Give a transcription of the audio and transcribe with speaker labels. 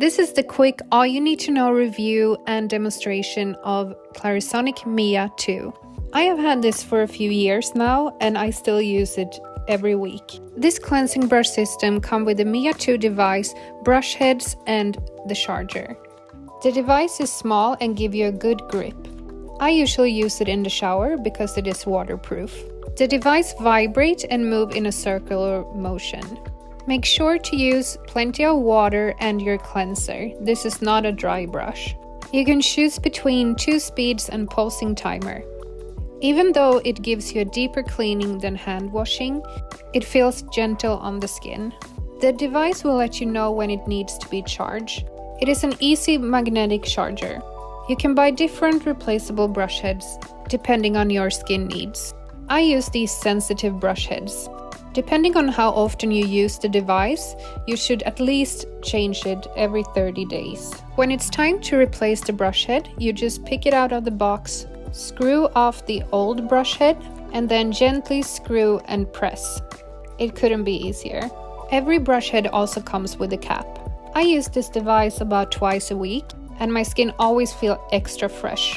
Speaker 1: This is the quick all you need to know review and demonstration of Clarisonic Mia 2. I have had this for a few years now and I still use it every week. This cleansing brush system comes with the Mia 2 device, brush heads and the charger. The device is small and gives you a good grip. I usually use it in the shower because it is waterproof. The device vibrates and moves in a circular motion. Make sure to use plenty of water and your cleanser. This is not a dry brush. You can choose between 2 speeds and pulsing timer. Even though it gives you a deeper cleaning than hand washing, it feels gentle on the skin. The device will let you know when it needs to be charged. It is an easy magnetic charger. You can buy different replaceable brush heads depending on your skin needs. I use these sensitive brush heads. Depending on how often you use the device, you should at least change it every 30 days. When it's time to replace the brush head, you just pick it out of the box, screw off the old brush head, and then gently screw and press. It couldn't be easier. Every brush head also comes with a cap. I use this device about twice a week, and my skin always feels extra fresh.